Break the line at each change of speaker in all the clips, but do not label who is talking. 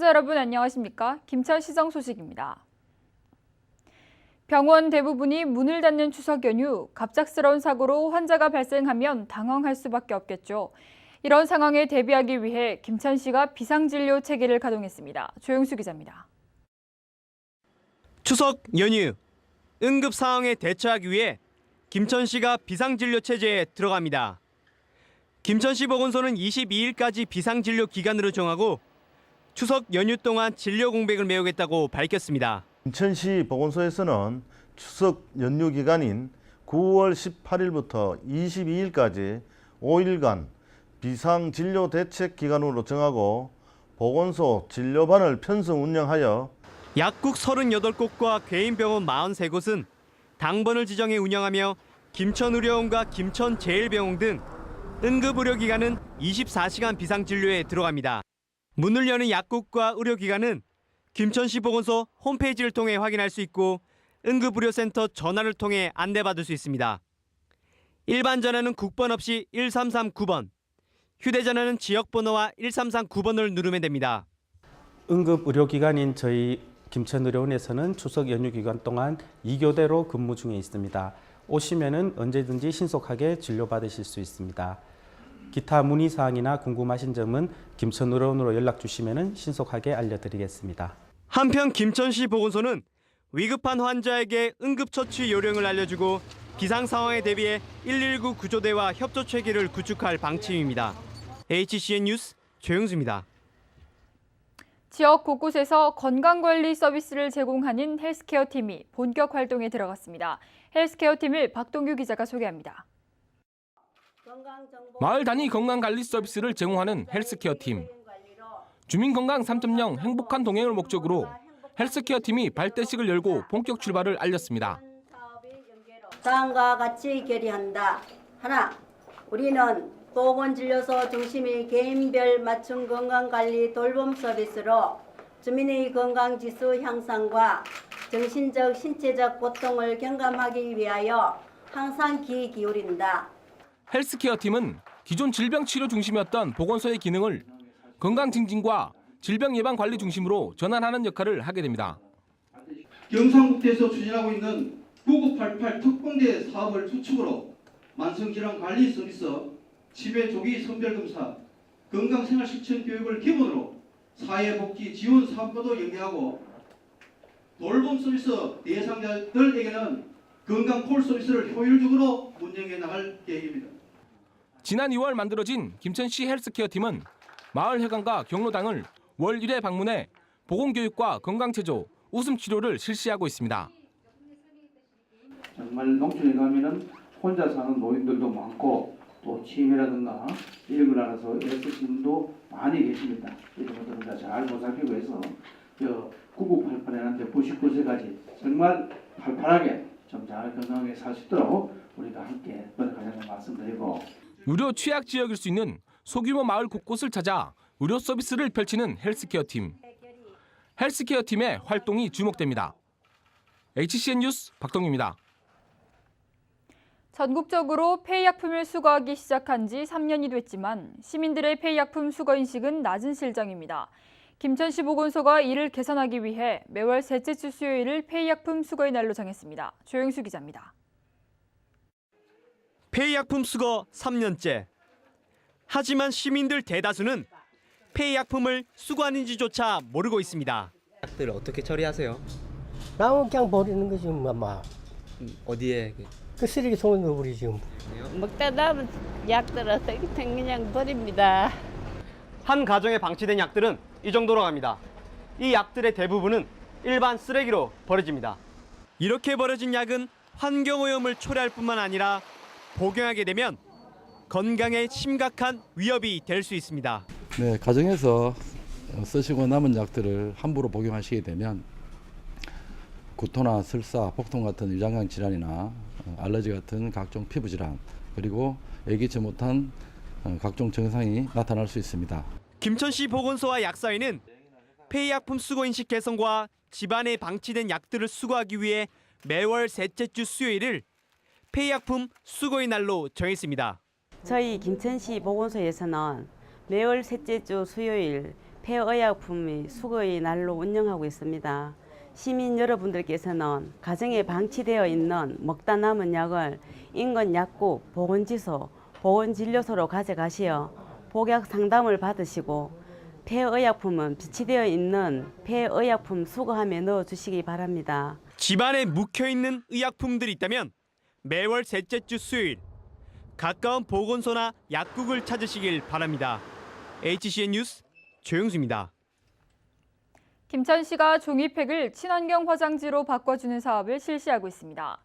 시청자 여러분 안녕하십니까? 김천시정 소식입니다. 병원 대부분이 문을 닫는 추석 연휴, 갑작스러운 사고로 환자가 발생하면 당황할 수밖에 없겠죠. 이런 상황에 대비하기 위해 김천시가 비상진료 체계를 가동했습니다. 조영수 기자입니다.
추석 연휴, 응급 상황에 대처하기 위해 김천시가 비상진료 체제에 들어갑니다. 김천시 보건소는 22일까지 비상진료 기간으로 정하고 추석 연휴 동안 진료 공백을 메우겠다고 밝혔습니다.
김천시 보건소에서는 추석 연휴 기간인 9월 18일부터 22일까지 5일간 비상진료 대책 기간으로 정하고 보건소 진료반을 편성 운영하여
약국 38곳과 개인병원 43곳은 당번을 지정해 운영하며 김천의료원과 김천제일병원 등 응급의료기관은 24시간 비상진료에 들어갑니다. 문을 여는 약국과 의료기관은 김천시 보건소 홈페이지를 통해 확인할 수 있고 응급의료센터 전화를 통해 안내받을 수 있습니다. 일반 전화는 국번 없이 1339번, 휴대전화는 지역번호와 1339번을 누르면 됩니다.
응급의료기관인 저희 김천의료원에서는 추석 연휴 기간 동안 2교대로 근무 중에 있습니다. 오시면은 언제든지 신속하게 진료받으실 수 있습니다. 기타 문의사항이나 궁금하신 점은 김천의료원으로 연락 주시면 신속하게 알려드리겠습니다.
한편 김천시 보건소는 위급한 환자에게 응급처치 요령을 알려주고 비상 상황에 대비해 119 구조대와 협조 체계를 구축할 방침입니다. HCN 뉴스 조영수입니다.
지역 곳곳에서 건강관리 서비스를 제공하는 헬스케어 팀이 본격 활동에 들어갔습니다. 헬스케어 팀을 박동규 기자가 소개합니다.
마을 단위 건강관리 서비스를 제공하는 헬스케어 팀. 주민건강 3.0 행복한 동행을 목적으로 헬스케어 팀이 발대식을 열고 본격 출발을 알렸습니다.
다음과 같이 결의한다. 하나, 우리는 보건진료소 중심의 개인별 맞춤 건강관리 돌봄 서비스로 주민의 건강지수 향상과 정신적, 신체적 고통을 경감하기 위하여 항상 귀 기울인다.
헬스케어 팀은 기존 질병 치료 중심이었던 보건소의 기능을 건강 증진과 질병 예방 관리 중심으로 전환하는 역할을 하게 됩니다.
경상북도에서 추진하고 있는 9988 특공대 사업을 주축으로 만성질환 관리 서비스, 치매 조기 선별 검사, 건강생활 실천 교육을 기본으로 사회복지 지원 사업과도 연계하고 돌봄 서비스 대상자들에게는 건강 콜 서비스를 효율적으로 운영해 나갈 계획입니다.
지난 2월 만들어진 김천시 헬스케어 팀은 마을 회관과 경로당을 월 1회 방문해 보건교육과 건강체조, 웃음치료를 실시하고 있습니다.
정말 농촌에 가면은 혼자 사는 노인들도 많고 또 치매라든가 이런 걸 알아서 애쓰시는 분도 많이 계십니다. 이런 것들은 다 잘 보살피고 해서 9988한테 99세까지 정말 팔팔하게 좀 잘 건강하게 살 수 있도록 우리가 함께 노력하자는 말씀드리고,
의료 취약 지역일 수 있는 소규모 마을 곳곳을 찾아 의료 서비스를 펼치는 헬스케어 팀. 헬스케어 팀의 활동이 주목됩니다. HCN 뉴스 박동규입니다.
전국적으로 폐의약품을 수거하기 시작한 지 3년이 됐지만 시민들의 폐의약품 수거 인식은 낮은 실정입니다. 김천시 보건소가 이를 개선하기 위해 매월 셋째 주 수요일을 폐의약품 수거의 날로 정했습니다. 조영수 기자입니다.
폐의약품 수거 3년째. 하지만 시민들 대다수는 폐의약품을 수거하는지조차 모르고 있습니다.
약들을 어떻게 처리하세요?
나무 그냥 버리는 거지 뭐.
어디에?
그 쓰레기통에 넣어버리지.
먹다 남은 약들은 그냥 버립니다.
한 가정에 방치된 약들은 이 정도로 갑니다. 이 약들의 대부분은 일반 쓰레기로 버려집니다. 이렇게 버려진 약은 환경오염을 초래할 뿐만 아니라 복용하게 되면 건강에 심각한 위협이 될 수 있습니다.
네, 가정에서 쓰시고 남은 약들을 함부로 복용하시게 되면 구토나 설사, 복통 같은 위장관 질환이나 알러지 같은 각종 피부 질환, 그리고 예기치 못한 각종 증상이 나타날 수 있습니다.
김천시 보건소와 약사회는 폐의약품 수거 인식 개선과 집안에 방치된 약들을 수거하기 위해 매월 셋째 주 수요일을 폐의약품 수거의 날로 정했습니다.
저희 김천시 보건소에서는 매월 셋째 주 수요일 폐의약품 수거의 날로 운영하고 있습니다. 시민 여러분들께서는 가정에 방치되어 있는 먹다 남은 약을 인근 약국, 보건지소, 보건진료소로 가져가시어 복약 상담을 받으시고 폐의약품은 비치되어 있는 폐의약품 수거함에 넣어주시기 바랍니다.
집안에 묵혀있는 의약품들이 있다면 매월 셋째 주 수요일 가까운 보건소나 약국을 찾으시길 바랍니다. HCN 뉴스 조영수입니다.
김천시가 종이팩을 친환경 화장지로 바꿔주는 사업을 실시하고 있습니다.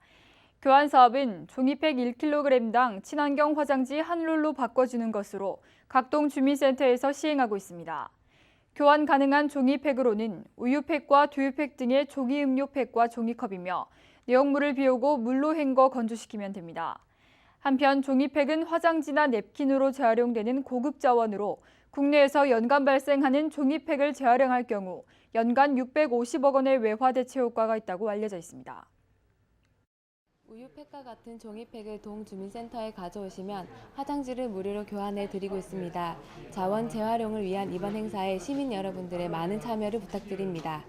교환 사업은 종이팩 1kg당 친환경 화장지 한 롤로 바꿔주는 것으로 각동 주민센터에서 시행하고 있습니다. 교환 가능한 종이팩으로는 우유팩과 두유팩 등의 종이 음료팩과 종이컵이며 내용물을 비우고 물로 헹궈 건조시키면 됩니다. 한편 종이팩은 화장지나 냅킨으로 재활용되는 고급 자원으로 국내에서 연간 발생하는 종이팩을 재활용할 경우 연간 650억 원의 외화 대체 효과가 있다고 알려져 있습니다.
우유팩과 같은 종이팩을 동주민센터에 가져오시면 화장지를 무료로 교환해 드리고 있습니다. 자원 재활용을 위한 이번 행사에 시민 여러분들의 많은 참여를 부탁드립니다.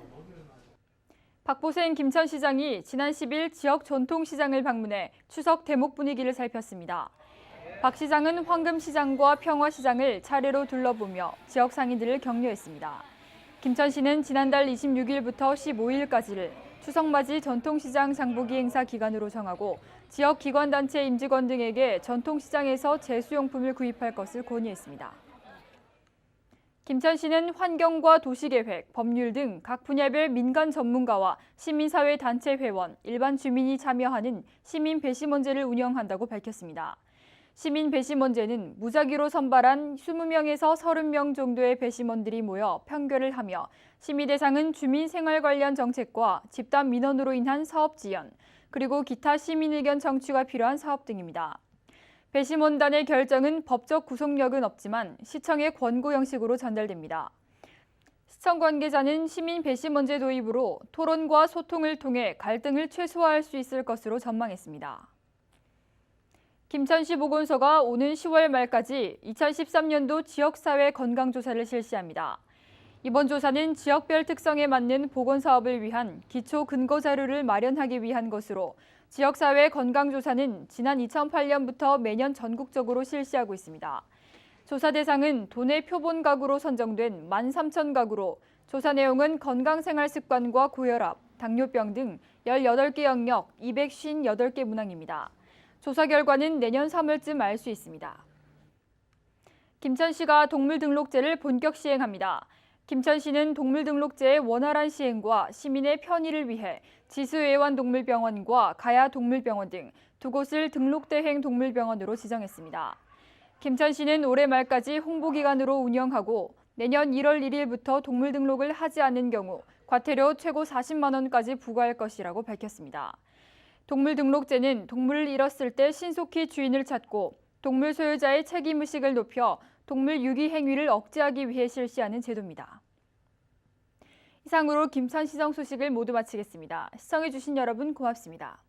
박보생 김천시장이 지난 10일 지역 전통시장을 방문해 추석 대목 분위기를 살폈습니다. 박 시장은 황금시장과 평화시장을 차례로 둘러보며 지역 상인들을 격려했습니다. 김천시는 지난달 26일부터 15일까지를 추석맞이 전통시장 장보기 행사 기간으로 정하고 지역 기관단체 임직원 등에게 전통시장에서 제수용품을 구입할 것을 건의했습니다. 김천시는 환경과 도시계획, 법률 등 각 분야별 민간 전문가와 시민사회 단체 회원, 일반 주민이 참여하는 시민 배심원제를 운영한다고 밝혔습니다. 시민 배심원제는 무작위로 선발한 20명에서 30명 정도의 배심원들이 모여 평결을 하며 심의 대상은 주민 생활 관련 정책과 집단 민원으로 인한 사업 지연, 그리고 기타 시민 의견 청취가 필요한 사업 등입니다. 배심원단의 결정은 법적 구속력은 없지만 시청의 권고 형식으로 전달됩니다. 시청 관계자는 시민 배심원제 도입으로 토론과 소통을 통해 갈등을 최소화할 수 있을 것으로 전망했습니다. 김천시 보건소가 오는 10월 말까지 2013년도 지역사회 건강조사를 실시합니다. 이번 조사는 지역별 특성에 맞는 보건사업을 위한 기초 근거 자료를 마련하기 위한 것으로 지역사회 건강조사는 지난 2008년부터 매년 전국적으로 실시하고 있습니다. 조사 대상은 도내 표본 가구로 선정된 13,000가구로 조사 내용은 건강생활습관과 고혈압, 당뇨병 등 18개 영역 258개 문항입니다. 조사 결과는 내년 3월쯤 알 수 있습니다. 김천시가 동물등록제를 본격 시행합니다. 김천시는 동물등록제의 원활한 시행과 시민의 편의를 위해 지수애완동물병원과 가야동물병원 등 두 곳을 등록대행 동물병원으로 지정했습니다. 김천시는 올해 말까지 홍보기간으로 운영하고 내년 1월 1일부터 동물등록을 하지 않는 경우 과태료 최고 40만 원까지 부과할 것이라고 밝혔습니다. 동물등록제는 동물을 잃었을 때 신속히 주인을 찾고 동물 소유자의 책임의식을 높여 동물 유기 행위를 억제하기 위해 실시하는 제도입니다. 이상으로 김천시정 소식을 모두 마치겠습니다. 시청해주신 여러분 고맙습니다.